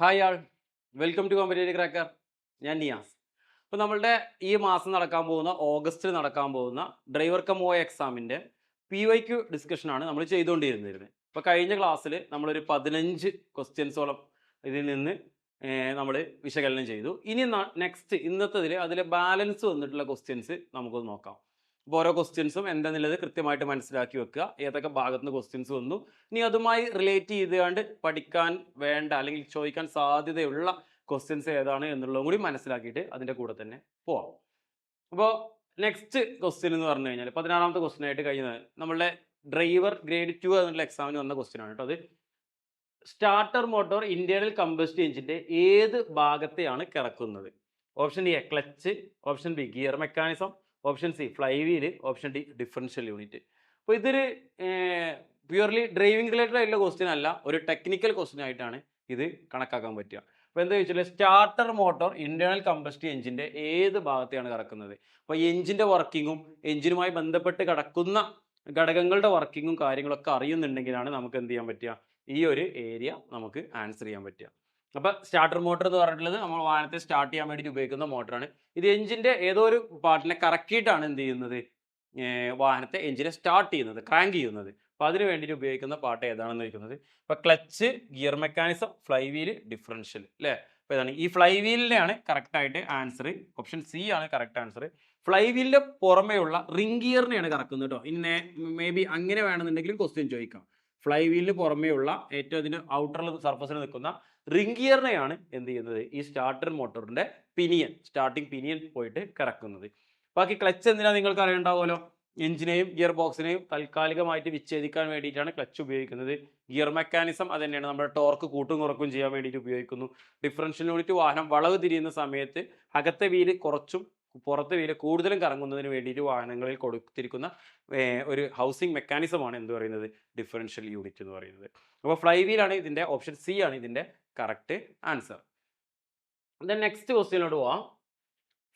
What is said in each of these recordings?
Hi all, welcome to competitive cracker. ഞാൻ നിയാസ്. ഇപ്പോൾ നമ്മളുടെ ഈ മാസം നടക്കാൻ പോകുന്ന ഓഗസ്റ്റിൽ നടക്കാൻ പോകുന്ന ഡ്രൈവർ കം ഒ എക്സാമിൻ്റെ PYQ ഡിസ്കഷനാണ് നമ്മൾ ചെയ്തുകൊണ്ടിരുന്നിരുന്നത്. ഇപ്പോൾ കഴിഞ്ഞ ക്ലാസ്സിൽ നമ്മളൊരു 15 ക്വസ്റ്റ്യൻസോളം ഇതിൽ നിന്ന് നമ്മൾ വിശകലനം ചെയ്തു. ഇനി നെക്സ്റ്റ് ഇന്നത്തതിൽ അതിൽ ബാലൻസ് വന്നിട്ടുള്ള ക്വസ്റ്റ്യൻസ് നമുക്കൊന്ന് നോക്കാം. അപ്പോൾ ഓരോ ക്വസ്റ്റ്യൻസും എന്താണെന്നുള്ളത് കൃത്യമായിട്ട് മനസ്സിലാക്കി വെക്കുക. ഏതൊക്കെ ഭാഗത്തുനിന്ന് ക്വസ്റ്റ്യൻസ് വന്നു, ഇനി അതുമായി റിലേറ്റ് ചെയ്തുകൊണ്ട് പഠിക്കാൻ വേണ്ട അല്ലെങ്കിൽ ചോദിക്കാൻ സാധ്യതയുള്ള ക്വസ്റ്റ്യൻസ് ഏതാണ് എന്നുള്ളതും കൂടി മനസ്സിലാക്കിയിട്ട് അതിൻ്റെ കൂടെ തന്നെ പോവാം. അപ്പോൾ നെക്സ്റ്റ് ക്വസ്റ്റ്യൻ എന്ന് പറഞ്ഞു കഴിഞ്ഞാൽ 16ാമത്തെ ക്വസ്റ്റ്യൻ ആയിട്ട് കഴിയുന്നത് നമ്മളുടെ ഡ്രൈവർ ഗ്രേഡ് 2 എന്നുള്ള എക്സാമിന് വന്ന ക്വസ്റ്റ്യൻ ആണ് കേട്ടോ. അത് സ്റ്റാർട്ടർ മോട്ടോർ ഇന്റേണൽ കമ്പസ്റ്റ് എഞ്ചിന്റെ ഏത് ഭാഗത്തെയാണ് കിടക്കുന്നത്? Option A clutch, option B gear mechanism, option C fly wheel, option D differential unit. അപ്പോൾ ഇതൊരു പ്യുവർലി ഡ്രൈവിംഗ് റിലേറ്റഡ് ആയിട്ടുള്ള ക്വസ്റ്റ്യൻ അല്ല, ഒരു ടെക്നിക്കൽ ക്വസ്റ്റ്യൻ ആയിട്ടാണ് ഇത് കണക്കാക്കാൻ പറ്റുക. അപ്പോൾ എന്താ വെച്ചാൽ സ്റ്റാർട്ടർ മോട്ടോർ ഇന്റേണൽ കമ്പസ്റ്റ് എഞ്ചിന്റെ ഏത് ഭാഗത്തെയാണ് കിടക്കുന്നത്? അപ്പോൾ എഞ്ചിന്റെ വർക്കിങ്ങും എഞ്ചിനുമായി ബന്ധപ്പെട്ട് കിടക്കുന്ന ഘടകങ്ങളുടെ വർക്കിങ്ങും കാര്യങ്ങളൊക്കെ അറിയുന്നുണ്ടെങ്കിലാണ് നമുക്ക് എന്ത് ചെയ്യാൻ പറ്റുക, ഈ ഒരു ഏരിയ നമുക്ക് ആൻസർ ചെയ്യാൻ പറ്റുക. അപ്പോൾ സ്റ്റാർട്ടർ മോട്ടർ എന്ന് പറഞ്ഞിട്ടുള്ളത് നമ്മൾ വാഹനത്തെ സ്റ്റാർട്ട് ചെയ്യാൻ വേണ്ടിയിട്ട് ഉപയോഗിക്കുന്ന മോട്ടറാണ്. ഇത് എഞ്ചിന്റെ ഏതോ ഒരു പാർട്ടിനെ കറക്കിയിട്ടാണ് എന്ത് ചെയ്യുന്നത്, വാഹനത്തെ എഞ്ചിനെ സ്റ്റാർട്ട് ചെയ്യുന്നത്, ക്രാങ്ക് ചെയ്യുന്നത്. അപ്പോൾ അതിന് വേണ്ടിയിട്ട് ഉപയോഗിക്കുന്ന പാർട്ട് ഏതാണെന്ന് ചോദിക്കുന്നത്. ഇപ്പോൾ clutch, gear mechanism, fly wheel, differential അല്ലേ. അപ്പോൾ ഏതാണ് ഈ ഫ്ലൈ വീലിനെയാണ് കറക്റ്റായിട്ട് ആൻസർ. ഓപ്ഷൻ സി ആണ് കറക്റ്റ് ആൻസർ. ഫ്ലൈ വീലിന്റെ പുറമേയുള്ള റിംഗ് ഗിയറിനെയാണ് കറക്കുന്നത് കേട്ടോ. ഇനി മേ ബി അങ്ങനെ വേണമെന്നുണ്ടെങ്കിലും ക്വസ്റ്റ്യൻ ചോദിക്കാം. ഫ്ലൈ വീലിന് പുറമേയുള്ള ഏറ്റവും അതിന് ഔട്ടർ സർഫസിൽ നിൽക്കുന്ന റിംഗ് ഗിയറിനെയാണ് എന്ത് ചെയ്യുന്നത്, ഈ സ്റ്റാർട്ടർ മോട്ടോറിന്റെ പിനിയൻ, സ്റ്റാർട്ടിംഗ് പിനിയൻ പോയിട്ട് കറക്കുന്നത്. ബാക്കി ക്ലച്ച് എന്തിനാ നിങ്ങൾക്ക് അറിയണ്ടാവുമല്ലോ. എഞ്ചിനെയും ഗിയർ ബോക്സിനെയും താൽക്കാലികമായിട്ട് വിച്ഛേദിക്കാൻ വേണ്ടിയിട്ടാണ് ക്ലച്ച് ഉപയോഗിക്കുന്നത്. ഗിയർ മെക്കാനിസം അത് തന്നെയാണ്, നമ്മുടെ ടോർക്ക് കൂട്ടും കുറക്കും ചെയ്യാൻ വേണ്ടിയിട്ട് ഉപയോഗിക്കുന്നു. ഡിഫറൻഷ്യൽ യൂണിറ്റ് വാഹനം വളവ് തിരിയുന്ന സമയത്ത് അകത്തെ വീല് കുറച്ചും പുറത്തെ വീല് കൂടുതലും കറങ്ങുന്നതിന് വേണ്ടിയിട്ട് വാഹനങ്ങളിൽ കൊടുത്തിരിക്കുന്ന ഒരു ഹൗസിംഗ് മെക്കാനിസമാണ് എന്ത് പറയുന്നത്, ഡിഫറൻഷ്യൽ യൂണിറ്റ് എന്ന് പറയുന്നത്. അപ്പോൾ ഫ്ലൈ വീലാണ് ഇതിൻ്റെ, ഓപ്ഷൻ സി ആണ് ഇതിൻ്റെ കറക്റ്റ് ആൻസർ. ദെൻ നെക്സ്റ്റ് ക്വസ്റ്റ്യനിലോട്ട് പോവാം.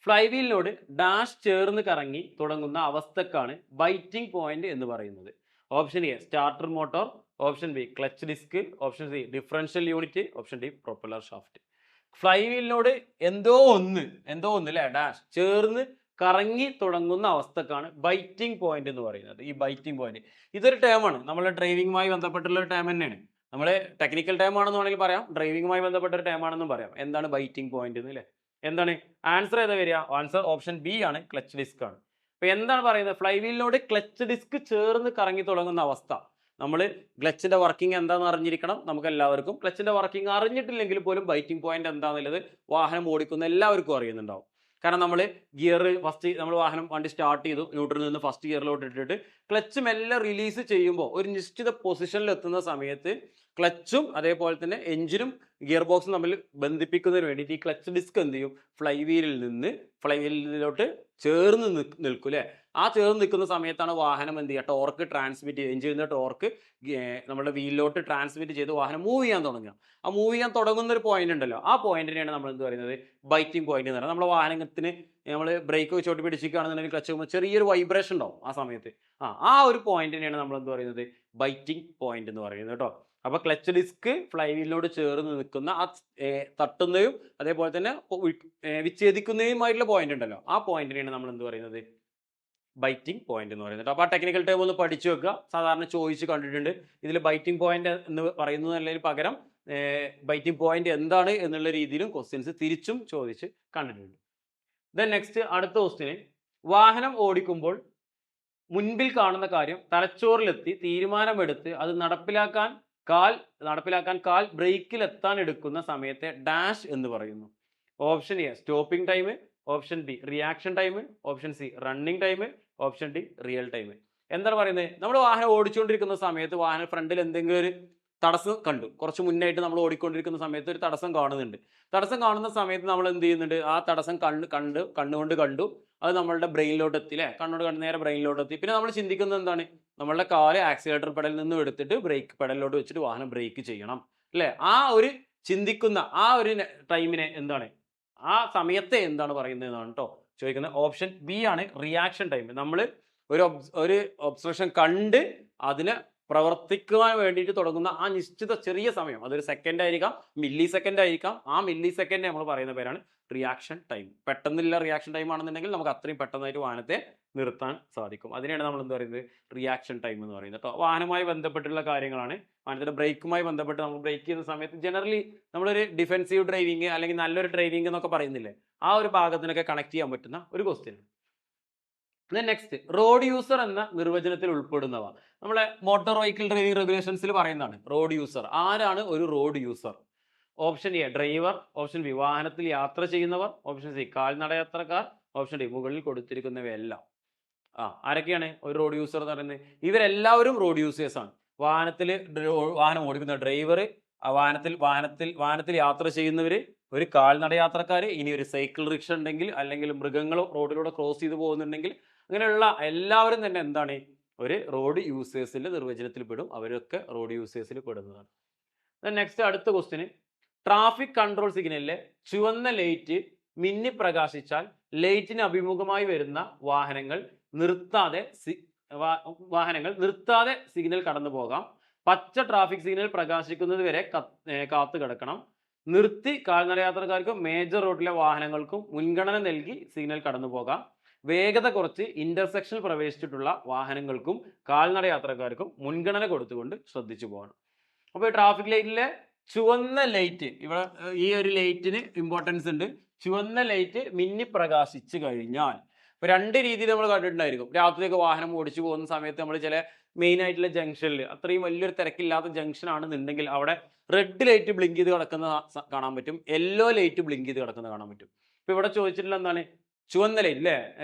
ഫ്ലൈ വീലിനോട് ഡാഷ് ചേർന്ന് കറങ്ങി തുടങ്ങുന്ന അവസ്ഥക്കാണ് ബൈറ്റിംഗ് പോയിന്റ് എന്ന് പറയുന്നത്. Option A starter motor, option B clutch disc, option C differential unit, option D propeller shaft. Fly വീലിനോട് എന്തോ ഒന്ന് അല്ലേ ഡാഷ് ചേർന്ന് കറങ്ങി തുടങ്ങുന്ന അവസ്ഥക്കാണ് ബൈറ്റിംഗ് പോയിന്റ് എന്ന് പറയുന്നത്. ഈ ബൈറ്റിംഗ് പോയിന്റ് ഇതൊരു ടേമാണ്, നമ്മളെ ഡ്രൈവിംഗുമായി ബന്ധപ്പെട്ടുള്ള ഒരു ടേം തന്നെയാണ്. നമ്മളെ ടെക്നിക്കൽ ടേം ആണെന്ന് വേണമെങ്കിൽ പറയാം, ഡ്രൈവിംഗുമായി ബന്ധപ്പെട്ട ഒരു ടേം ആണെന്നും പറയാം. എന്താണ് ബൈറ്റിംഗ് പോയിന്റ് എന്ന് അല്ലേ? എന്താണ് ആൻസർ ഏതാ വരിക? ആൻസർ ഓപ്ഷൻ ബി ആണ്, ക്ലച്ച് ഡിസ്ക് ആണ്. അപ്പൊ എന്താണ് പറയുന്നത്, ഫ്ലൈ വീലിനോട് ക്ലച്ച് ഡിസ്ക് ചേർന്ന് കറങ്ങി തുടങ്ങുന്ന അവസ്ഥ. നമ്മൾ ക്ലച്ചിന്റെ വർക്കിംഗ് എന്താണെന്ന് അറിഞ്ഞിരിക്കണം നമുക്ക് എല്ലാവർക്കും. ക്ലച്ചിന്റെ വർക്കിംഗ് അറിഞ്ഞിട്ടില്ലെങ്കിൽ പോലും ബൈറ്റിംഗ് പോയിന്റ് എന്താണെന്നുള്ളത് വാഹനം ഓടിക്കുന്ന എല്ലാവർക്കും അറിയുന്നുണ്ടാവും. കാരണം നമ്മൾ ഗിയർ ഫസ്റ്റ് നമ്മൾ വണ്ടി സ്റ്റാർട്ട് ചെയ്തു, ന്യൂട്രലിൽ നിന്ന് ഫസ്റ്റ് ഗിയറിലോട്ട് ഇട്ടിട്ട് ക്ലച്ച് മെല്ലെ റിലീസ് ചെയ്യുമ്പോൾ ഒരു നിശ്ചിത പൊസിഷനിൽ എത്തുന്ന സമയത്ത് ക്ലച്ചും അതേപോലെ തന്നെ എഞ്ചിനും ഗിയർ ബോക്സും തമ്മിൽ ബന്ധിപ്പിക്കുന്നതിന് വേണ്ടിയിട്ട് ഈ ക്ലച്ച് ഡിസ്ക് എന്ത് ചെയ്യും, ഫ്ലൈ വീലിലോട്ട് ചേർന്ന് നിൽക്കും അല്ലേ. ആ ചേർന്ന് നിൽക്കുന്ന സമയത്താണ് വാഹനം എന്ത് ചെയ്യുക, ടോർക്ക് ട്രാൻസ്മിറ്റ് ചെയ്യുക, എഞ്ചിനിൽ നിന്ന് ടോർക്ക് നമ്മുടെ വീലിലോട്ട് ട്രാൻസ്മിറ്റ് ചെയ്ത് വാഹനം മൂവ് ചെയ്യാൻ തുടങ്ങുക. ആ മൂവ് ചെയ്യാൻ തുടങ്ങുന്ന ഒരു പോയിന്റ് ഉണ്ടല്ലോ, ആ പോയിന്റിനെയാണ് നമ്മൾ എന്ത് പറയുന്നത്, ബൈറ്റിംഗ് പോയിന്റ് എന്ന് പറയുന്നത്. നമ്മുടെ വാഹനത്തിന് നമ്മൾ ബ്രേക്ക് ചോട്ടി പിടിച്ചിരിക്കുകയാണെന്നുണ്ടെങ്കിൽ ക്ലച്ച് ചെറിയൊരു വൈബ്രേഷൻ ഉണ്ടാവും ആ സമയത്ത്. ആ ഒരു പോയിന്റിനെയാണ് നമ്മൾ എന്ത് പറയുന്നത്, ബൈറ്റിംഗ് പോയിന്റ് എന്ന് പറയുന്നത് കേട്ടോ. അപ്പൊ ക്ലച്ച് ഡിസ്ക് ഫ്ലൈ വീലിനോട് ചേർന്ന് നിൽക്കുന്ന ആ തട്ടുന്നതും അതേപോലെ തന്നെ വിച്ഛേദിക്കുന്നതുമായിട്ടുള്ള പോയിന്റ് ഉണ്ടല്ലോ, ആ പോയിന്റിനെയാണ് നമ്മൾ എന്ത് പറയുന്നത്, ബൈറ്റിംഗ് പോയിന്റ് എന്ന് പറയുന്നത്. അപ്പോൾ ആ ടെക്നിക്കൽ ടേം ഒന്ന് പഠിച്ചു വെക്കുക. സാധാരണ ചോദിച്ച് കണ്ടിട്ടുണ്ട്. ഇതിൽ ബൈറ്റിംഗ് പോയിന്റ് എന്ന് പറയുന്നതിന് പകരം ബൈറ്റിംഗ് പോയിന്റ് എന്താണ് എന്നുള്ള രീതിയിലും ക്വസ്റ്റ്യൻസ് തിരിച്ചും ചോദിച്ച് കണ്ടിട്ടുണ്ട്. ദെൻ നെക്സ്റ്റ് അടുത്ത ക്വസ്റ്റ്യന്, വാഹനം ഓടിക്കുമ്പോൾ മുൻപിൽ കാണുന്ന കാര്യം തലച്ചോറിലെത്തി തീരുമാനമെടുത്ത് അത് നടപ്പിലാക്കാൻ കാൽ ബ്രേക്കിൽ എത്താൻ എടുക്കുന്ന സമയത്തെ ഡാഷ് എന്ന് പറയുന്നു. Option A stopping time, option B reaction time, option C running time, option D real time. എന്താണ് പറയുന്നത്, നമ്മൾ വാഹനം ഓടിച്ചുകൊണ്ടിരിക്കുന്ന സമയത്ത് വാഹനം ഫ്രണ്ടിൽ എന്തെങ്കിലും ഒരു തടസ്സം കണ്ടു, കുറച്ച് മുന്നായിട്ട് നമ്മൾ ഓടിക്കൊണ്ടിരിക്കുന്ന സമയത്ത് ഒരു തടസ്സം കാണുന്നുണ്ട്. തടസ്സം കാണുന്ന സമയത്ത് നമ്മൾ എന്ത് ചെയ്യുന്നുണ്ട്, ആ തടസ്സം കണ്ണുകൊണ്ട് കണ്ടു, അത് നമ്മളുടെ ബ്രെയിനിലോട്ട് എത്തി അല്ലേ, കണ്ണുകൊണ്ട് നേരെ ബ്രെയിനിലോട്ട് എത്തി. പിന്നെ നമ്മൾ ചിന്തിക്കുന്നത് എന്താണ്, നമ്മളുടെ കാല് ആക്സിലേറ്റർ പെഡലിൽ നിന്നും എടുത്തിട്ട് ബ്രേക്ക് പെഡലിലോട്ട് വെച്ചിട്ട് വാഹനം ബ്രേക്ക് ചെയ്യണം അല്ലേ. ആ ഒരു ചിന്തിക്കുന്ന ആ ഒരു ടൈമിനെ എന്താണ്, ആ സമയത്തെ എന്താണ് പറയുന്നതെന്നാണ് കേട്ടോ ചോദിക്കുന്നത്. ഓപ്ഷൻ ബി ആണ് റിയാക്ഷൻ ടൈം. നമ്മൾ ഒരു ഒബ്സർവേഷൻ കണ്ട് അതിനെ പ്രവർത്തിക്കുവാൻ വേണ്ടിയിട്ട് തുടങ്ങുന്ന ആ നിശ്ചിത ചെറിയ സമയം, അതൊരു സെക്കൻഡ് ആയിരിക്കാം, മില്ലി സെക്കൻഡ് ആയിരിക്കാം, ആ മില്ലി സെക്കൻഡ് നമ്മൾ പറയുന്ന പേരാണ് റിയാക്ഷൻ ടൈം. പെട്ടെന്നുള്ള റിയാക്ഷൻ ടൈം ആണെന്നുണ്ടെങ്കിൽ നമുക്ക് അത്രയും പെട്ടെന്നായിട്ട് വാഹനത്തെ നിർത്താൻ സാധിക്കും. അതിനെയാണ് നമ്മൾ എന്ത് പറയുന്നത്, റിയാക്ഷൻ ടൈം എന്ന് പറയുന്നത് കേട്ടോ. വാഹനവുമായി ബന്ധപ്പെട്ടുള്ള കാര്യങ്ങളാണ്. വാഹനത്തിന്റെ ബ്രേക്കുമായി ബന്ധപ്പെട്ട് നമ്മൾ ബ്രേക്ക് ചെയ്യുന്ന സമയത്ത് ജനറലി നമ്മളൊരു ഡിഫെൻസീവ് ഡ്രൈവിംഗ് അല്ലെങ്കിൽ നല്ലൊരു ഡ്രൈവിംഗ് എന്നൊക്കെ പറയുന്നില്ലേ, ആ ഒരു ഭാഗത്തിനൊക്കെ കണക്ട് ചെയ്യാൻ പറ്റുന്ന ഒരു ക്വസ്റ്റ്യൻ. നെക്സ്റ്റ്, റോഡ് യൂസർ എന്ന നിർവചനത്തിൽ ഉൾപ്പെടുന്നവ. നമ്മളെ മോട്ടോർ വെഹിക്കിൾ ഡ്രൈവിംഗ് റെഗുലേഷൻസിൽ പറയുന്നതാണ് റോഡ് യൂസർ. ആരാണ് ഒരു road user? Option A driver, option B വാഹനത്തിൽ യാത്ര ചെയ്യുന്നവർ, ഓപ്ഷൻ സി കാൽനടയാത്രക്കാർ, ഓപ്ഷൻ ഡി മുകളിൽ കൊടുത്തിരിക്കുന്നവയെല്ലാം. ആരൊക്കെയാണ് ഒരു റോഡ് യൂസർ എന്ന് പറയുന്നത്? ഇവരെല്ലാവരും റോഡ് യൂസേഴ്സ് ആണ്. വാഹനം ഓടിക്കുന്ന ഡ്രൈവർ, വാഹനത്തിൽ യാത്ര ചെയ്യുന്നവര്, ഒരു കാൽനടയാത്രക്കാര്, ഇനി ഒരു സൈക്കിൾ റിക്ഷ ഉണ്ടെങ്കിൽ, അല്ലെങ്കിൽ മൃഗങ്ങൾ റോഡിലൂടെ ക്രോസ് ചെയ്ത് പോകുന്നുണ്ടെങ്കിൽ, അങ്ങനെയുള്ള എല്ലാവരും തന്നെ എന്താണ്, ഒരു റോഡ് യൂസേഴ്സിന്റെ നിർവചനത്തിൽ പെടും. അവരൊക്കെ റോഡ് യൂസേഴ്സിൽ പെടുന്നതാണ്. നെക്സ്റ്റ്, അടുത്ത ക്വസ്റ്റ്യൻ, ട്രാഫിക് കൺട്രോൾ സിഗ്നലിലെ ചുവന്ന ലൈറ്റ് മിന്നി പ്രകാശിച്ചാൽ ലൈറ്റിന് അഭിമുഖമായി വരുന്ന വാഹനങ്ങൾ നിർത്താതെ സിഗ്നൽ കടന്നു പോകാം. പച്ച ട്രാഫിക് സിഗ്നൽ പ്രകാശിക്കുന്നത് വരെ കാത്തു കിടക്കണം. നിർത്തി കാൽനടയാത്രക്കാർക്കും മേജർ റോഡിലെ വാഹനങ്ങൾക്കും മുൻഗണന നൽകി സിഗ്നൽ കടന്നു പോകാം. വേഗത കുറച്ച് ഇന്റർസെക്ഷൻ പ്രവേശിച്ചിട്ടുള്ള വാഹനങ്ങൾക്കും കാൽനടയാത്രക്കാർക്കും മുൻഗണന കൊടുത്തുകൊണ്ട് ശ്രദ്ധിച്ചു പോകണം. അപ്പോൾ ട്രാഫിക് ലൈറ്റിലെ ചുവന്ന ലൈറ്റ്, ഇവിടെ ഈ ഒരു ലൈറ്റിന് ഇമ്പോർട്ടൻസ് ഉണ്ട്. ചുവന്ന ലൈറ്റ് മിന്നി പ്രകാശിച്ചു കഴിഞ്ഞാൽ, ഇപ്പൊ രണ്ട് രീതിയിൽ നമ്മൾ കണ്ടിട്ടുണ്ടായിരിക്കും. രാത്രിയൊക്കെ വാഹനം ഓടിച്ചു പോകുന്ന സമയത്ത് നമ്മൾ ചില മെയിൻ ആയിട്ടുള്ള ജംഗ്ഷനിൽ, അത്രയും വലിയൊരു തിരക്കില്ലാത്ത ജംഗ്ഷൻ ആണെന്നുണ്ടെങ്കിൽ അവിടെ റെഡ് ലൈറ്റ് ബ്ലിങ്ക് ചെയ്ത് കിടക്കുന്ന കാണാൻ പറ്റും, യെല്ലോ ലൈറ്റ് ബ്ലിങ്ക് ചെയ്ത് കിടക്കുന്നത് കാണാൻ പറ്റും. ഇപ്പൊ ഇവിടെ ചോദിച്ചിട്ടുള്ള എന്താണ്, ചുവന്ന ലൈറ്റ് അല്ലേ,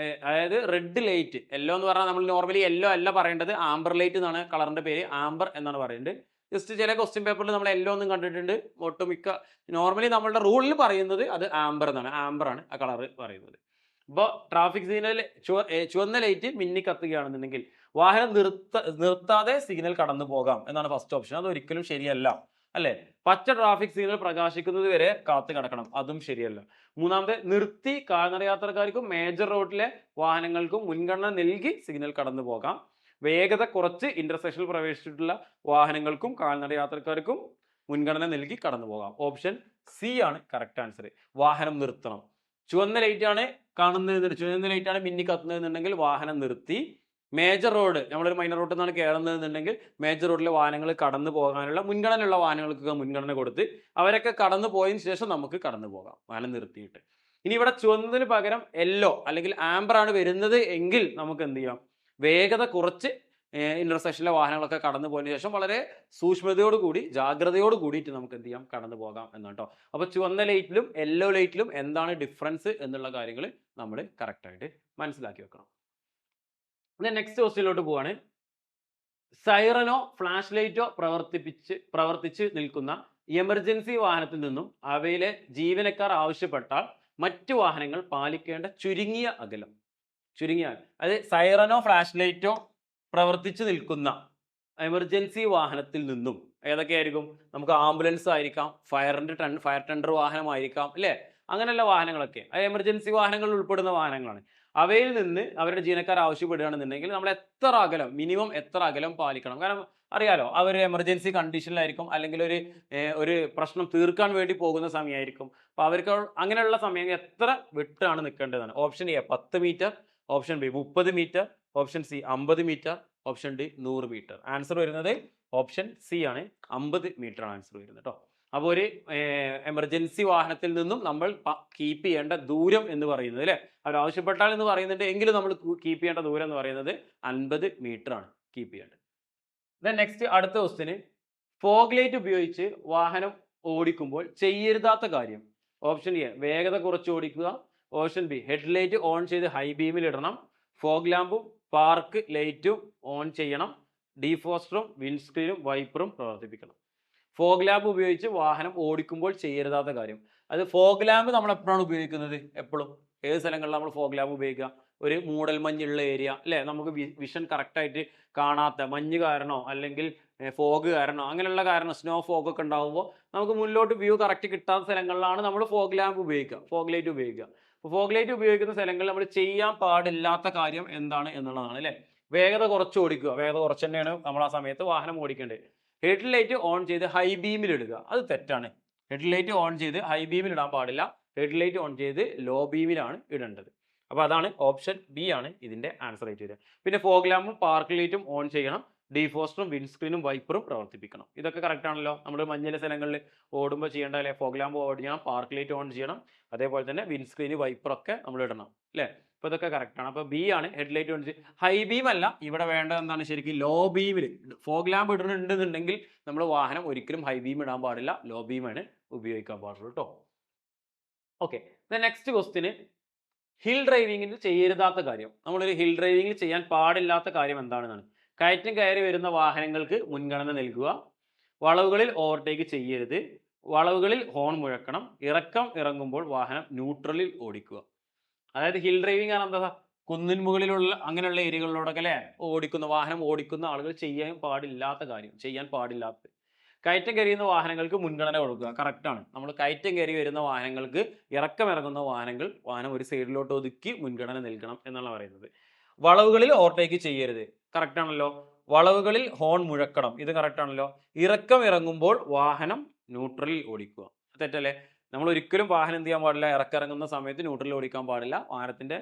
അതായത് റെഡ് ലൈറ്റ്. യെല്ലോ എന്ന് പറഞ്ഞാൽ നമ്മൾ നോർമലി യെല്ലോ അല്ല പറയേണ്ടത്, ആംബർ ലൈറ്റ് എന്നാണ് കളറിന്റെ പേര്, ആംബർ എന്നാണ് പറയുന്നത്. ജസ്റ്റ് ചില ക്വസ്റ്റ്യൻ പേപ്പറിൽ നമ്മൾ യെല്ലോ ഒന്നും കണ്ടിട്ടുണ്ട്, ഒട്ടുമിക്ക നോർമലി നമ്മളുടെ റൂളിൽ പറയുന്നത് അത് ആംബർ എന്നാണ്, ആംബർ ആണ് ആ കളർ പറയുന്നത്. ഇപ്പോൾ ട്രാഫിക് സിഗ്നൽ ചുവന്ന ലൈറ്റ് മിന്നി കത്തുകയാണെന്നുണ്ടെങ്കിൽ വാഹനം നിർത്താതെ സിഗ്നൽ കടന്നു പോകാം എന്നാണ് ഫസ്റ്റ് ഓപ്ഷൻ. അത് ഒരിക്കലും ശരിയല്ല അല്ലെ. പച്ച ട്രാഫിക് സിഗ്നൽ പ്രകാശിക്കുന്നത് വരെ കാത്തു കിടക്കണം, അതും ശരിയല്ല. മൂന്നാമത്, നിർത്തി കാൽനടയാത്രക്കാർക്കും മേജർ റോഡിലെ വാഹനങ്ങൾക്കും മുൻഗണന നൽകി സിഗ്നൽ കടന്നു പോകാം. വേഗത കുറച്ച് ഇന്റർസെക്ഷനിൽ പ്രവേശിച്ചിട്ടുള്ള വാഹനങ്ങൾക്കും കാൽനടയാത്രക്കാർക്കും മുൻഗണന നൽകി കടന്നു പോകാം. ഓപ്ഷൻ സി ആണ് കറക്റ്റ് ആൻസർ. വാഹനം നിർത്തണം. ചുവന്ന ലൈറ്റ് ആണ് കാണുന്നത്, ചുവന്ന ലൈറ്റ് ആണ് മിന്നി കത്തുന്നതെന്നുണ്ടെങ്കിൽ വാഹനം നിർത്തി. മേജർ റോഡ്, നമ്മളൊരു മൈനർ റോഡിൽ നിന്നാണ് കയറുന്നതെന്നുണ്ടെങ്കിൽ മേജർ റോഡിലെ വാഹനങ്ങൾ കടന്നു പോകാനുള്ള മുൻഗണനയുള്ള വാഹനങ്ങൾക്കൊക്കെ മുൻഗണന കൊടുത്ത് അവരൊക്കെ കടന്നു പോയതിനു ശേഷം നമുക്ക് കടന്നു പോകാം വാഹനം നിർത്തിയിട്ട്. ഇനി ഇവിടെ ചുവന്നതിന് പകരം യെല്ലോ അല്ലെങ്കിൽ ആംബർ ആണ് വരുന്നത് എങ്കിൽ നമുക്ക് എന്ത് ചെയ്യാം, വേഗത കുറച്ച് ഇന്റർസെക്ഷനിലെ വാഹനങ്ങളൊക്കെ കടന്നു പോയതിനു ശേഷം വളരെ സൂക്ഷ്മതയോടുകൂടി ജാഗ്രതയോട് കൂടിയിട്ട് നമുക്ക് എന്ത് ചെയ്യാം, കടന്നു പോകാം എന്നാണ് കേട്ടോ. അപ്പോൾ ചുവന്ന ലൈറ്റിലും യെല്ലോ ലൈറ്റിലും എന്താണ് ഡിഫറൻസ് എന്നുള്ള കാര്യങ്ങൾ നമ്മൾ കറക്റ്റായിട്ട് മനസ്സിലാക്കി വെക്കണം. നെക്സ്റ്റ് ക്വസ്റ്റ്യനിലോട്ട് പോവാണ്. സൈറനോ ഫ്ലാഷ് ലൈറ്റോ പ്രവർത്തിച്ച് നിൽക്കുന്ന എമർജൻസി വാഹനത്തിൽ നിന്നും അവയിലെ ജീവനക്കാർ ആവശ്യപ്പെട്ടാൽ മറ്റു വാഹനങ്ങൾ പാലിക്കേണ്ട ചുരുങ്ങിയ അകലം. അത് സൈറനോ ഫ്ലാഷ് ലൈറ്റോ പ്രവർത്തിച്ച് നിൽക്കുന്ന എമർജൻസി വാഹനത്തിൽ നിന്നും ഏതൊക്കെയായിരിക്കും? നമുക്ക് ആംബുലൻസ് ആയിരിക്കാം, ഫയർ ടെൻഡർ വാഹനമായിരിക്കാം അല്ലേ, അങ്ങനെയുള്ള വാഹനങ്ങളൊക്കെ എമർജൻസി വാഹനങ്ങളിൽ ഉൾപ്പെടുന്ന വാഹനങ്ങളാണ്. അവയിൽ നിന്ന് അവരുടെ ജീവനക്കാർ ആവശ്യപ്പെടുകയാണെന്നുണ്ടെങ്കിൽ നമ്മൾ എത്ര അകലം, മിനിമം എത്ര അകലം പാലിക്കണം? കാരണം അറിയാലോ, അവർ എമർജൻസി കണ്ടീഷനിലായിരിക്കും, അല്ലെങ്കിൽ ഒരു പ്രശ്നം തീർക്കാൻ വേണ്ടി പോകുന്ന സമയമായിരിക്കും. അപ്പോൾ അവർക്ക് അങ്ങനെയുള്ള സമയം എത്ര വിട്ടാണ് നിൽക്കേണ്ടതാണ്. Option A 10 metre, option B 30 metre, option C 50 metre, option D 100 metre. Answer വരുന്നത് ഓപ്ഷൻ സി ആണ്, 50 മീറ്റർ ആണ് ആൻസർ വരുന്നത് കേട്ടോ. അപ്പോൾ ഒരു എമർജൻസി വാഹനത്തിൽ നിന്നും നമ്മൾ കീപ്പ് ചെയ്യേണ്ട ദൂരം എന്ന് പറയുന്നത് അല്ലേ, അവർ ആവശ്യപ്പെട്ടാൽ എന്ന് പറയുന്നുണ്ട്, എങ്കിലും നമ്മൾ കീപ്പ് ചെയ്യേണ്ട ദൂരം എന്ന് പറയുന്നത് 50 മീറ്റർ ആണ് കീപ്പ് ചെയ്യേണ്ടത്. നെക്സ്റ്റ്, അടുത്ത ക്വസ്റ്റ്യന്, ഫോഗ് ലൈറ്റ് ഉപയോഗിച്ച് വാഹനം ഓടിക്കുമ്പോൾ ചെയ്യരുതാത്ത കാര്യം. ഓപ്ഷൻ എ വേഗത കുറച്ച് ഓടിക്കുക, ഓപ്ഷൻ ബി ഹെഡ്ലൈറ്റ് ഓൺ ചെയ്ത് ഹൈ ബീമിൽ ഇടണം, ഫോഗ് ലാമ്പും പാർക്ക് ലൈറ്റും ഓൺ ചെയ്യണം, ഡീഫോസ്റ്ററും വിൻഡ്സ്ക്രീനും വൈപ്പറും പ്രവർത്തിപ്പിക്കണം. ഫോഗ് ലാമ്പ് ഉപയോഗിച്ച് വാഹനം ഓടിക്കുമ്പോൾ ചെയ്യരുതാത്ത കാര്യം. അത് ഫോഗ് ലാമ്പ് നമ്മൾ എപ്പോഴാണ് ഉപയോഗിക്കുന്നത്? എപ്പോഴും ഏത് സ്ഥലങ്ങളിലാണ് നമ്മൾ ഫോഗ് ലാമ്പ് ഉപയോഗിക്കുക? ഒരു മൂടൽ മഞ്ഞുള്ള ഏരിയ അല്ലേ, നമുക്ക് വിഷൻ കറക്റ്റായിട്ട് കാണാത്ത മഞ്ഞ് കാരണോ അല്ലെങ്കിൽ ഫോഗ് കാരണോ അങ്ങനെയുള്ള കാരണം സ്നോ ഫോഗ് ഒക്കെ ഉണ്ടാകുമ്പോൾ നമുക്ക് മുന്നിലോട്ട് വ്യൂ കറക്റ്റ് കിട്ടാത്ത സ്ഥലങ്ങളിലാണ് നമ്മൾ ഫോഗ് ലാമ്പ് ഉപയോഗിക്കുക, ഫോഗ് ലൈറ്റ് ഉപയോഗിക്കുക. അപ്പോൾ ഫോഗ് ലൈറ്റ് ഉപയോഗിക്കുന്ന സ്ഥലങ്ങളിൽ നമ്മൾ ചെയ്യാൻ പാടില്ലാത്ത കാര്യം എന്താണ് എന്നുള്ളതാണ് അല്ലേ. വേഗത കുറച്ച് ഓടിക്കുക. വേഗത കുറച്ച് തന്നെയാണ് നമ്മൾ ആ സമയത്ത് വാഹനം ഓടിക്കേണ്ടത്. ഹെഡ് ലൈറ്റ് ഓൺ ചെയ്ത് ഹൈ ബീമിൽ ഇടുക, അത് തെറ്റാണ്. ഹെഡ് ലൈറ്റ് ഓൺ ചെയ്ത് ഹൈ ബീമിൽ ഇടാൻ പാടില്ല. ഹെഡ് ലൈറ്റ് ഓൺ ചെയ്ത് ലോ ബീമിലാണ് ഇടേണ്ടത്. അപ്പോൾ അതാണ് ഓപ്ഷൻ ബി ആണ് ഇതിൻ്റെ ആൻസർ ആയിട്ട് വരിക. പിന്നെ ഫോഗ് ലാമ്പും പാർക്ക് ലൈറ്റും ഓൺ ചെയ്യണം. ഡീഫോസ്റ്ററും വിൻസ്ക്രീനും വൈപ്പറും പ്രവർത്തിപ്പിക്കണം. ഇതൊക്കെ കറക്റ്റ് ആണല്ലോ. നമ്മൾ മഞ്ഞിലെ സ്ഥലങ്ങളിൽ ഓടുമ്പോൾ ചെയ്യേണ്ട അല്ലേ? ഫോഗ് ലാമ്പ് ഓൺ ചെയ്യണം, പാർക്ക് ലൈറ്റ് ഓൺ ചെയ്യണം, അതേപോലെ തന്നെ വിൻസ്ക്രീന് വൈപ്പറൊക്കെ നമ്മൾ ഇടണം അല്ലേ? അപ്പോൾ ഇതൊക്കെ കറക്റ്റ് ആണ്. അപ്പോൾ ബി ആണ് ഹെഡ് ലൈറ്റ് ഓൺ ചെയ്ത്. ഹൈ ബീം അല്ല, ഇവിടെ വേണ്ടത് എന്താണ് ശരിക്കും? ലോ ബീമിൽ ഫോഗ് ലാമ്പ് ഇടുന്നുണ്ടെന്നുണ്ടെങ്കിൽ നമ്മൾ വാഹനം ഒരിക്കലും ഹൈ ബീം ഇടാൻ പാടില്ല, ലോ ബീമാണ് ഉപയോഗിക്കാൻ പാടുള്ളൂ കേട്ടോ. ഓക്കെ, നെക്സ്റ്റ് ക്വസ്റ്റിന് ഹിൽ ഡ്രൈവിങ്ങിൽ ചെയ്യരുതാത്ത കാര്യം. നമ്മളൊരു ഹിൽ ഡ്രൈവിങ്ങിൽ ചെയ്യാൻ പാടില്ലാത്ത കാര്യം എന്താണെന്നാണ്. കയറ്റം കയറി വരുന്ന വാഹനങ്ങൾക്ക് മുൻഗണന നൽകുക, വളവുകളിൽ ഓവർടേക്ക് ചെയ്യരുത്, വളവുകളിൽ ഹോൺ മുഴക്കണം, ഇറക്കം ഇറങ്ങുമ്പോൾ വാഹനം ന്യൂട്രലിൽ ഓടിക്കുക. അതായത് ഹിൽ ഡ്രൈവിംഗ് ആണ് എന്താ? കുന്നിൻ മുകളിലുള്ള അങ്ങനെയുള്ള ഏരിയകളിലൂടെയൊക്കെ അല്ലേ വാഹനം ഓടിക്കുന്ന ആളുകൾ ചെയ്യാൻ പാടില്ലാത്ത കാര്യം, ചെയ്യാൻ പാടില്ലാത്ത. കയറ്റം കയറിയുന്ന വാഹനങ്ങൾക്ക് മുൻഗണന കൊടുക്കുക, കറക്റ്റാണ്. നമ്മൾ കയറ്റം കയറി വരുന്ന വാഹനങ്ങൾക്ക്, ഇറക്കം ഇറങ്ങുന്ന വാഹനം ഒരു സൈഡിലോട്ട് ഒതുക്കി മുൻഗണന നൽകണം എന്നാണ് പറയുന്നത്. വളവുകളിൽ ഓവർടേക്ക് ചെയ്യരുത്, കറക്റ്റ് ആണല്ലോ. വളവുകളിൽ ഹോൺ മുഴക്കണം, ഇത് കറക്റ്റ് ആണല്ലോ. ഇറക്കം ഇറങ്ങുമ്പോൾ വാഹനം ന്യൂട്രലിൽ ഓടിക്കുക, തെറ്റല്ലേ? നമ്മൾ ഒരിക്കലും വാഹനം എന്ത് ചെയ്യാൻ പാടില്ല? ഇറക്കിറങ്ങുന്ന സമയത്ത് ന്യൂട്രലിൽ ഓടിക്കാൻ പാടില്ല. വാഹനത്തിന്റെ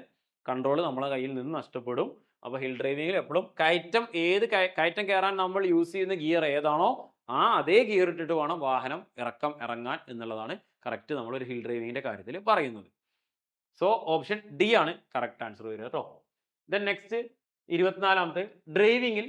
കൺട്രോൾ നമ്മളെ കയ്യിൽ നിന്ന് നഷ്ടപ്പെടും. അപ്പോൾ ഹിൽ ഡ്രൈവിങ്ങിൽ എപ്പോഴും കയറ്റം കയറാൻ നമ്മൾ യൂസ് ചെയ്യുന്ന ഗിയർ ഏതാണോ അതേ ഗിയർ ഇട്ടിട്ട് വേണം വാഹനം ഇറക്കം ഇറങ്ങാൻ എന്നുള്ളതാണ് കറക്റ്റ് നമ്മളൊരു ഹിൽ ഡ്രൈവിങ്ങിന്റെ കാര്യത്തിൽ പറയുന്നത്. സോ ഓപ്ഷൻ ഡി ആണ് കറക്റ്റ് ആൻസർ വരിക കേട്ടോ. ദെൻ നെക്സ്റ്റ് 24ാമത്തെ, ഡ്രൈവിങ്ങിൽ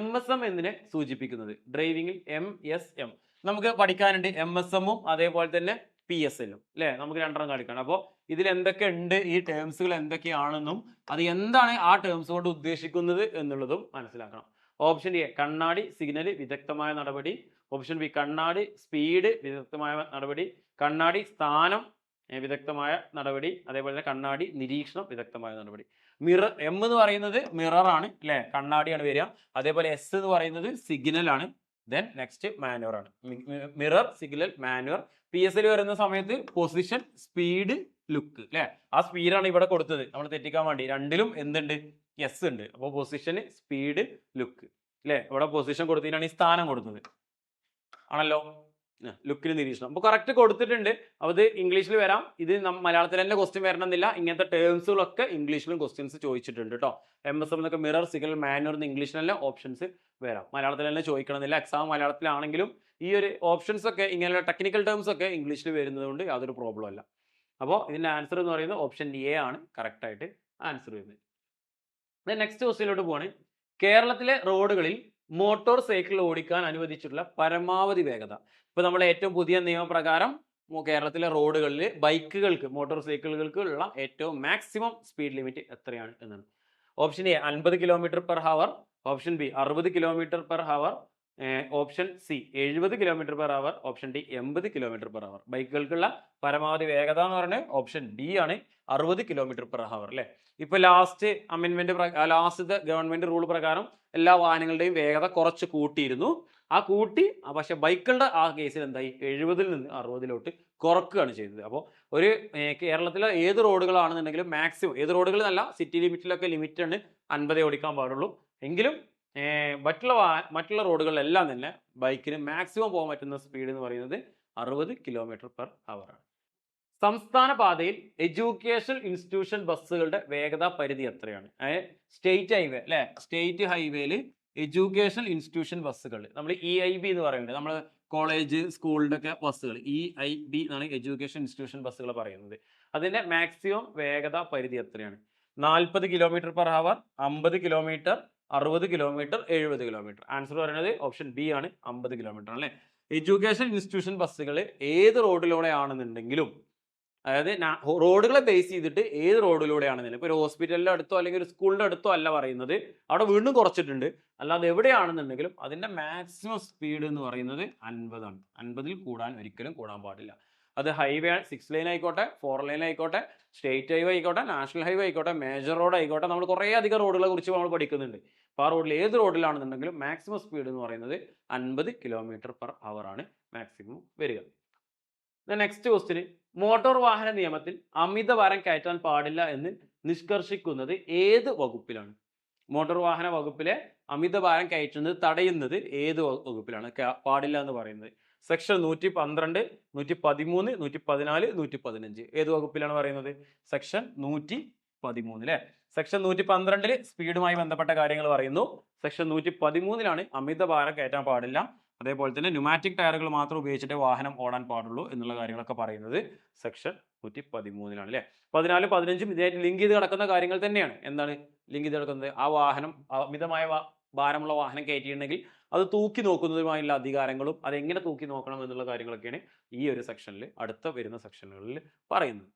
MSM എന്തിനെ സൂചിപ്പിക്കുന്നത്? ഡ്രൈവിങ്ങിൽ MSM നമുക്ക് പഠിക്കാനുണ്ട്. MSM-ഉം അതേപോലെ തന്നെ PSL-ഉം അല്ലേ? നമുക്ക് രണ്ടെണ്ണം കാണിക്കണം. അപ്പോൾ ഇതിൽ എന്തൊക്കെ ഉണ്ട്, ഈ ടേംസുകൾ എന്തൊക്കെയാണെന്നും അത് എന്താണ് ആ ടേംസ് കൊണ്ട് ഉദ്ദേശിക്കുന്നത് എന്നുള്ളതും മനസ്സിലാക്കണം. ഓപ്ഷൻ എ കണ്ണാടി സിഗ്നൽ വിദഗ്ധമായ നടപടി. ഓപ്ഷൻ ബി കണ്ണാടി സ്പീഡ് വിദഗ്ധമായ നടപടി. കണ്ണാടി സ്ഥാനം വിദഗ്ധമായ നടപടി. അതേപോലെ തന്നെ കണ്ണാടി നിരീക്ഷണം വിദഗ്ധമായ നടപടി. മിറർ M എന്ന് പറയുന്നത് മിറർ ആണ് അല്ലേ? കണ്ണാടിയാണ് വരിക. അതേപോലെ S എന്ന് പറയുന്നത് സിഗ്നൽ ആണ്. ദെൻ നെക്സ്റ്റ് മാനുവർ ആണ്. Mirror, signal, manoeuvre. PSL വരുന്ന സമയത്ത് പൊസിഷൻ, സ്പീഡ്, ലുക്ക് അല്ലേ? ആ സ്പീഡാണ് ഇവിടെ കൊടുത്തത്, നമ്മൾ തെറ്റിക്കാൻ വേണ്ടി. രണ്ടിലും എന്തുണ്ട്? S ഉണ്ട്. അപ്പോൾ പൊസിഷൻ, സ്പീഡ്, ലുക്ക് അല്ലേ? ഇവിടെ പൊസിഷൻ കൊടുത്തതിനാണ് ഈ സ്ഥാനം കൊടുത്തത് ആണല്ലോ. ലുക്കിന് നിരീക്ഷണം. അപ്പോൾ കറക്റ്റ് കൊടുത്തിട്ടുണ്ട്. അത് ഇംഗ്ലീഷിൽ വരാം. ഇത് മലയാളത്തിൽ തന്നെ ക്വസ്റ്റ്യൻ വരണമെന്നില്ല. ഇങ്ങനത്തെ ടേംസുകളൊക്കെ ഇംഗ്ലീഷിലും ക്വസ്റ്റ്യൻസ് ചോദിച്ചിട്ടുണ്ട് കേട്ടോ. MSM എന്നൊക്കെ മിറർ, സിഗ്നൽ, മാനുവർ എന്ന് ഇംഗ്ലീഷിലെല്ലാം ഓപ്ഷൻസ് വരാം. മലയാളത്തിൽ തന്നെ ചോദിക്കണമെന്നില്ല. എക്സാം മലയാളത്തിലാണെങ്കിലും ഈ ഒരു ഓപ്ഷൻസ് ഒക്കെ ഇങ്ങനെയുള്ള ടെക്നിക്കൽ ടേംസ് ഒക്കെ ഇംഗ്ലീഷിൽ വരുന്നത് കൊണ്ട് യാതൊരു പ്രോബ്ലം അല്ല. അപ്പോൾ ഇതിൻ്റെ ആൻസർ എന്ന് പറയുന്നത് ഓപ്ഷൻ എ ആണ് കറക്റ്റായിട്ട് ആൻസർ വരുന്നത്. നെക്സ്റ്റ് ക്വസ്റ്റ്യനിലോട്ട് പോവാണ്. കേരളത്തിലെ റോഡുകളിൽ മോട്ടോർ സൈക്കിൾ ഓടിക്കാൻ അനുവദിച്ചിട്ടുള്ള പരമാവധി വേഗത. ഇപ്പോൾ നമ്മുടെ ഏറ്റവും പുതിയ നിയമപ്രകാരം കേരളത്തിലെ റോഡുകളിൽ ബൈക്കുകൾക്ക്, മോട്ടോർ സൈക്കിളുകൾക്ക് ഉള്ള ഏറ്റവും മാക്സിമം സ്പീഡ് ലിമിറ്റ് എത്രയാണ് എന്നാണ്. Option A 50 km/h, option B 60 km/h, option C 70 km/h, option D 80 km/h. ബൈക്കുകൾക്കുള്ള പരമാവധി വേഗത എന്ന് പറയുന്നത് ഓപ്ഷൻ ഡി ആണ്, 60 km/h അല്ലേ? ഇപ്പൊ ലാസ്റ്റ് ലാസ്റ്റത്തെ ഗവൺമെന്റ് റൂൾ പ്രകാരം എല്ലാ വാഹനങ്ങളുടെയും വേഗത കുറച്ച് കൂട്ടിയിരുന്നു. പക്ഷെ ബൈക്കുകളുടെ ആ കേസിൽ എന്തായി? 70-ൽ നിന്ന് 60-ലോട്ട് കുറക്കുകയാണ് ചെയ്തത്. അപ്പോൾ ഒരു കേരളത്തിലെ ഏത് റോഡുകളാണെന്നുണ്ടെങ്കിലും മാക്സിമം, ഏത് റോഡുകൾ എന്നല്ല, സിറ്റി ലിമിറ്റിലൊക്കെ ലിമിറ്റാണ് 50 ഓടിക്കാൻ പാടുള്ളൂ. എങ്കിലും മറ്റുള്ള റോഡുകളിലെല്ലാം തന്നെ ബൈക്കിന് മാക്സിമം പോകാൻ പറ്റുന്ന സ്പീഡ് എന്ന് പറയുന്നത് 60 km/h ആണ്. സംസ്ഥാന പാതയിൽ എഡ്യൂക്കേഷൻ ഇൻസ്റ്റിറ്റ്യൂഷൻ ബസ്സുകളുടെ വേഗതാ പരിധി എത്രയാണ്? സ്റ്റേറ്റ് ഹൈവേ അല്ലെ? സ്റ്റേറ്റ് ഹൈവേയിൽ എഡ്യൂക്കേഷൻ ഇൻസ്റ്റിറ്റ്യൂഷൻ ബസ്സുകൾ നമ്മൾ EIB എന്ന് പറയുന്നത്, നമ്മൾ കോളേജ് സ്കൂളിൻ്റെ ഒക്കെ ബസ്സുകൾ EIB എന്നാണ് എഡ്യൂക്കേഷൻ ഇൻസ്റ്റിറ്റ്യൂഷൻ ബസ്സുകൾ പറയുന്നത്. അതിൻ്റെ മാക്സിമം വേഗതാ പരിധി എത്രയാണ്? 40 km/h, 50 km, 60 km, 70 km. Answer പറയുന്നത് ഓപ്ഷൻ ബി ആണ്, 50 km അല്ലേ? എഡ്യൂക്കേഷൻ ഇൻസ്റ്റിറ്റ്യൂഷൻ ബസ്സുകൾ ഏത് റോഡിലൂടെ ആണെന്നുണ്ടെങ്കിലും, അതായത് റോഡുകളെ ബേസ് ചെയ്തിട്ട് ഏത് റോഡിലൂടെയാണെന്നുണ്ടെങ്കിലും, ഇപ്പോൾ ഒരു ഹോസ്പിറ്റലിൻ്റെ അടുത്തോ അല്ലെങ്കിൽ ഒരു സ്കൂളിൻ്റെ അടുത്തോ അല്ല പറയുന്നത്, അവിടെ വീണ്ടും കുറച്ചിട്ടുണ്ട്. അല്ലാതെ എവിടെയാണെന്നുണ്ടെങ്കിലും അതിൻ്റെ മാക്സിമം സ്പീഡ് എന്ന് പറയുന്നത് 50 ആണ്. 50-ൽ ഒരിക്കലും കൂടാൻ പാടില്ല. അത് ഹൈവേ 6 ലൈൻ ആയിക്കോട്ടെ, 4 ലൈൻ ആയിക്കോട്ടെ, സ്റ്റേറ്റ് ഹൈവേ ആയിക്കോട്ടെ, നാഷണൽ ഹൈവേ ആയിക്കോട്ടെ, മേജർ റോഡ് ആയിക്കോട്ടെ, നമ്മൾ കുറേ അധികം റോഡുകളെ കുറിച്ച് നമ്മൾ പഠിക്കുന്നുണ്ട്. അപ്പോൾ ആ റോഡിൽ ഏത് റോഡിലാണെന്നുണ്ടെങ്കിലും മാക്സിമം സ്പീഡ് എന്ന് പറയുന്നത് 50 km/h ആണ് മാക്സിമം വരിക. നെക്സ്റ്റ് ക്വസ്റ്റ്യൻ, മോട്ടോർ വാഹന നിയമത്തിൽ അമിത ഭാരം കയറ്റാൻ പാടില്ല എന്ന് നിഷ്കർഷിക്കുന്നത് ഏത് വകുപ്പിലാണ്? മോട്ടോർ വാഹന വകുപ്പിലെ അമിതഭാരം കയറ്റുന്നത് തടയുന്നത് ഏത് വകുപ്പിലാണ് പാടില്ല എന്ന് പറയുന്നത്? സെക്ഷൻ 112, 113, 114, 115 ഏത് വകുപ്പിലാണ് പറയുന്നത്? സെക്ഷൻ 113 അല്ലെ. സെക്ഷൻ 112 സ്പീഡുമായി ബന്ധപ്പെട്ട കാര്യങ്ങൾ പറയുന്നു. സെക്ഷൻ 113 അമിതഭാരം കയറ്റാൻ പാടില്ല. അതേപോലെ തന്നെ ന്യൂമാറ്റിക് ടയറുകൾ മാത്രം ഉപയോഗിച്ചിട്ട് വാഹനം ഓടാൻ പാടുള്ളൂ എന്നുള്ള കാര്യങ്ങളൊക്കെ പറയുന്നത് സെക്ഷൻ 113 അല്ലെ. 14, 15 ഇതായിട്ട് ലിങ്ക് ചെയ്ത് കിടക്കുന്ന കാര്യങ്ങൾ തന്നെയാണ്. എന്താണ് ലിങ്ക് ചെയ്ത് കിടക്കുന്നത്? ആ വാഹനം അമിതമായ ഭാരമുള്ള വാഹനം കയറ്റിയിട്ടുണ്ടെങ്കിൽ അത് തൂക്കി നോക്കുന്നതുമായുള്ള അധികാരങ്ങളും അതെങ്ങനെ തൂക്കി നോക്കണം എന്നുള്ള കാര്യങ്ങളൊക്കെയാണ് ഈ ഒരു സെക്ഷനിൽ അടുത്ത വരുന്ന സെക്ഷനുകളിൽ പറയുന്നത്.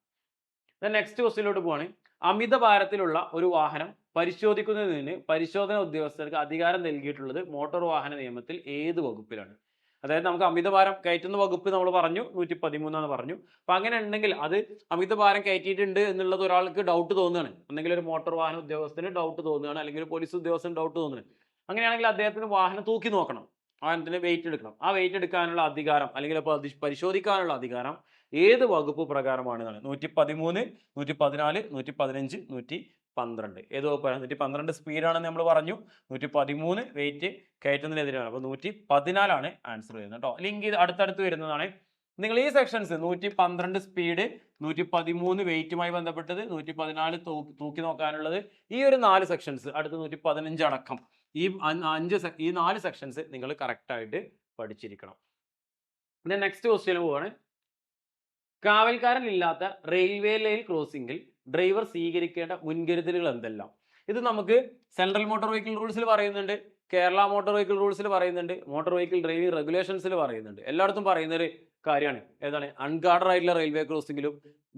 നെക്സ്റ്റ് ക്വസ്റ്റ്യനിലോട്ട് പോവാണ്. അമിത ഭാരത്തിലുള്ള ഒരു വാഹനം പരിശോധിക്കുന്നതിന് പരിശോധന ഉദ്യോഗസ്ഥർക്ക് അധികാരം നൽകിയിട്ടുള്ളത് മോട്ടോർ വാഹന നിയമത്തിൽ ഏത് വകുപ്പിലാണ്? അതായത് നമുക്ക് അമിതഭാരം കയറ്റുന്ന വകുപ്പ് നമ്മൾ പറഞ്ഞു 113 പറഞ്ഞു. അപ്പൊ അങ്ങനെ ഉണ്ടെങ്കിൽ അത് അമിതഭാരം കയറ്റിയിട്ടുണ്ട് എന്നുള്ളത് ഒരാൾക്ക് ഡൗട്ട് തോന്നുകയാണ്, അല്ലെങ്കിൽ ഒരു മോട്ടോർ വാഹന ഉദ്യോഗസ്ഥന് ഡൗട്ട് തോന്നുകയാണ്, അല്ലെങ്കിൽ ഒരു പോലീസ് ഉദ്യോഗസ്ഥന് ഡൗട്ട് തോന്നുകയാണ്. അങ്ങനെയാണെങ്കിൽ അദ്ദേഹത്തിന് വാഹനം തൂക്കി നോക്കണം, വാഹനത്തിന് വെയിറ്റ് എടുക്കണം. ആ വെയിറ്റ് എടുക്കാനുള്ള അധികാരം അല്ലെങ്കിൽ പരിശോധിക്കാനുള്ള അധികാരം ഏത് വകുപ്പ് പ്രകാരമാണ്? 113, 114, 115, 112 ഏത് വകുപ്പാണ്? 112 സ്പീഡാണെന്ന് നമ്മൾ പറഞ്ഞു, 113 വെയിറ്റ് കയറ്റുന്നതിനെതിരാണ്. അപ്പോൾ 114 ആൻസർ വരുന്നത് കേട്ടോ. ലിങ്ക് ചെയ്ത് അടുത്തടുത്ത് വരുന്നതാണ്. നിങ്ങൾ ഈ സെക്ഷൻസ് 112 സ്പീഡ്, 113 വെയിറ്റുമായി ബന്ധപ്പെട്ടത്, 114 തൂക്കി നോക്കാനുള്ളത്, ഈ ഒരു 4 സെക്ഷൻസ് അടുത്ത് 115 അടക്കം ഈ 4 സെക്ഷൻസ് നിങ്ങൾ കറക്റ്റായിട്ട് പഠിച്ചിരിക്കണം. നെക്സ്റ്റ് ക്വസ്റ്റ്യൻ പോവാണ്. കാവൽക്കാരൻ ഇല്ലാത്ത റെയിൽവേ ലൈൻ ക്രോസിംഗിൽ ഡ്രൈവർ സ്വീകരിക്കേണ്ട മുൻകരുതലുകൾ എന്തെല്ലാം? ഇത് നമുക്ക് സെൻട്രൽ മോട്ടോർ വെഹിക്കിൾ റൂൾസിൽ പറയുന്നുണ്ട്, കേരള മോട്ടോർ വെഹിക്കിൾ റൂൾസിൽ പറയുന്നുണ്ട്, മോട്ടോർ വെഹിക്കിൾ ഡ്രൈവിംഗ് റെഗുലേഷൻസിൽ പറയുന്നുണ്ട്. എല്ലായിടത്തും പറയുന്ന ഒരു കാര്യമാണ്. ഏതാണ്? അൺഗാർഡഡ് ആയിട്ടുള്ള റെയിൽവേ ക്രോസിംഗിലും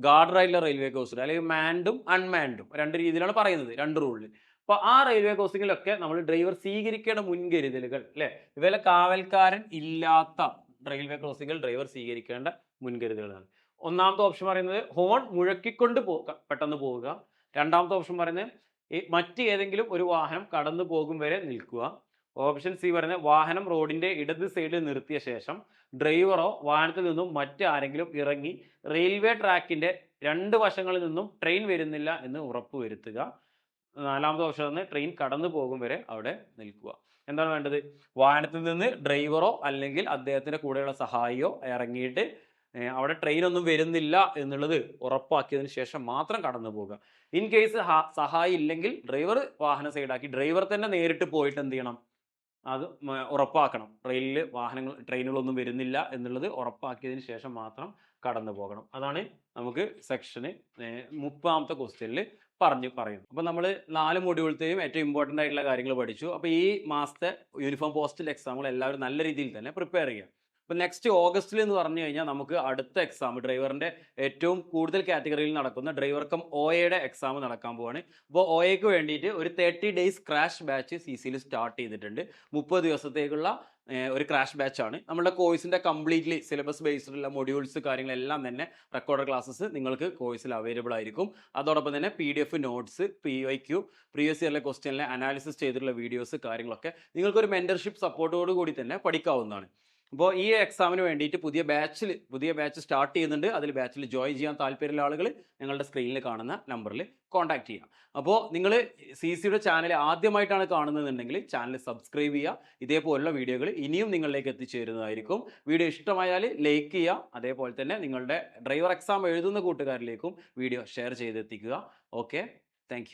ഗാർഡഡ് ആയിട്ടുള്ള റെയിൽവേ ക്രോസിംഗിലും, അല്ലെങ്കിൽ മാൻഡും അൺമാൻഡും 2 രീതിയിലാണ് പറയുന്നത്, 2 റൂളിൽ. അപ്പോൾ ആ റെയിൽവേ ക്രോസിംഗിലൊക്കെ നമ്മൾ ഡ്രൈവർ സ്വീകരിക്കേണ്ട മുൻകരുതലുകൾ അല്ലെ, ഇവരെ കാവൽക്കാരൻ ഇല്ലാത്ത റെയിൽവേ ക്രോസിംഗിൽ ഡ്രൈവർ സ്വീകരിക്കേണ്ട മുൻകരുതലുകളാണ്. ഒന്നാമത്തെ ഓപ്ഷൻ പറയുന്നത് ഹോൺ മുഴക്കിക്കൊണ്ട് പെട്ടെന്ന് പോവുക. രണ്ടാമത്തെ ഓപ്ഷൻ പറയുന്നത് മറ്റ് ഏതെങ്കിലും ഒരു വാഹനം കടന്നു പോകും വരെ നിൽക്കുക. ഓപ്ഷൻ സി പറയുന്നത് വാഹനം റോഡിന്റെ ഇടത് സൈഡിൽ നിർത്തിയ ശേഷം ഡ്രൈവറോ വാഹനത്തിൽ നിന്നും മറ്റാരെങ്കിലും ഇറങ്ങി റെയിൽവേ ട്രാക്കിന്റെ 2 വശങ്ങളിൽ നിന്നും ട്രെയിൻ വരുന്നില്ല എന്ന് ഉറപ്പുവരുത്തുക. നാലാമത്തെ ഓപ്ഷൻ ആണ് ട്രെയിൻ കടന്നു പോകും വരെ അവിടെ നിൽക്കുക. എന്താണ് വേണ്ടത്? വാഹനത്തിൽ നിന്ന് ഡ്രൈവറോ അല്ലെങ്കിൽ അദ്ദേഹത്തിന്റെ കൂടെയുള്ള സഹായിയോ ഇറങ്ങിയിട്ട് അവിടെ ട്രെയിൻ ഒന്നും വരുന്നില്ല എന്നുള്ളത് ഉറപ്പാക്കിയതിന് ശേഷം മാത്രം കടന്നു പോകുക. ഇൻ കേസ് സഹായി ഇല്ലെങ്കിൽ ഡ്രൈവർ വാഹനം സൈഡാക്കി ഡ്രൈവർ തന്നെ നേരിട്ട് പോയിട്ട് എന്ത് ചെയ്യണം? അത് ഉറപ്പാക്കണം. ട്രെയിനുകളൊന്നും വരുന്നില്ല എന്നുള്ളത് ഉറപ്പാക്കിയതിന് ശേഷം മാത്രം കടന്നു പോകണം. അതാണ് നമുക്ക് സെക്ഷന് 30ാമത്തെ ക്വസ്റ്റ്യനിൽ പറയുന്നു. അപ്പോൾ നമ്മൾ 4 മൊഡ്യൂളത്തെയും ഏറ്റവും ഇമ്പോർട്ടൻ്റ് ആയിട്ടുള്ള കാര്യങ്ങൾ പഠിച്ചു. അപ്പോൾ ഈ മാസത്തെ യൂണിഫോം പോസ്റ്റൽ എക്സാമുകൾ എല്ലാവരും നല്ല രീതിയിൽ തന്നെ പ്രിപ്പയർ ചെയ്യുക. അപ്പോൾ നെക്സ്റ്റ് ഓഗസ്റ്റിൽ എന്ന് പറഞ്ഞു കഴിഞ്ഞാൽ നമുക്ക് അടുത്ത എക്സാം ഡ്രൈവറിൻ്റെ ഏറ്റവും കൂടുതൽ കാറ്റഗറിയിൽ നടക്കുന്ന ഡ്രൈവർ കം OAയുടെ എക്സാം നടക്കാൻ പോവാണ്. അപ്പോൾ OAക്ക് വേണ്ടിയിട്ട് ഒരു 30 ഡേയ്സ് ക്രാഷ് ബാച്ച് CCയിൽ സ്റ്റാർട്ട് ചെയ്തിട്ടുണ്ട്. 30 ദിവസത്തേക്കുള്ള ഒരു ക്രാഷ് ബാച്ചാണ്. നമ്മുടെ കോഴ്സിൻ്റെ കംപ്ലീറ്റ്ലി സിലബസ് ബേസ്ഡുള്ള മൊഡ്യൂൾസ് കാര്യങ്ങളെല്ലാം തന്നെ റെക്കോർഡ് ക്ലാസ്സസ് നിങ്ങൾക്ക് കോഴ്സിൽ അവൈലബിൾ ആയിരിക്കും. അതോടൊപ്പം തന്നെ PDF നോട്ട്സ്, PYQ പ്രീവിയസ് ഇയറിലെ ക്വസ്റ്റ്യനിലെ അനാലിസിസ് ചെയ്തിട്ടുള്ള വീഡിയോസ് കാര്യങ്ങളൊക്കെ നിങ്ങൾക്കൊരു മെൻറ്റർഷിപ്പ് സപ്പോർട്ടോട് കൂടി തന്നെ പഠിക്കാവുന്നതാണ്. അപ്പോൾ ഈ എക്സാമിന് വേണ്ടിയിട്ട് പുതിയ ബാച്ച് സ്റ്റാർട്ട് ചെയ്യുന്നുണ്ട്. അതിൽ ബാച്ചിൽ ജോയിൻ ചെയ്യാൻ താല്പര്യമുള്ള ആളുകൾ ഞങ്ങളുടെ സ്ക്രീനിൽ കാണുന്ന നമ്പറിൽ കോൺടാക്ട് ചെയ്യുക. അപ്പോൾ നിങ്ങൾ CCയുടെ ചാനൽ ആദ്യമായിട്ടാണ് കാണുന്നതെന്നുണ്ടെങ്കിൽ ചാനൽ സബ്സ്ക്രൈബ് ചെയ്യുക. ഇതേപോലുള്ള വീഡിയോകൾ ഇനിയും നിങ്ങളിലേക്ക് എത്തിച്ചേരുന്നതായിരിക്കും. വീഡിയോ ഇഷ്ടമായാൽ ലൈക്ക് ചെയ്യുക. അതേപോലെ തന്നെ നിങ്ങളുടെ ഡ്രൈവർ എക്സാം എഴുതുന്ന കൂട്ടുകാരിലേക്കും വീഡിയോ ഷെയർ ചെയ്തെത്തിക്കുക. Okay, thank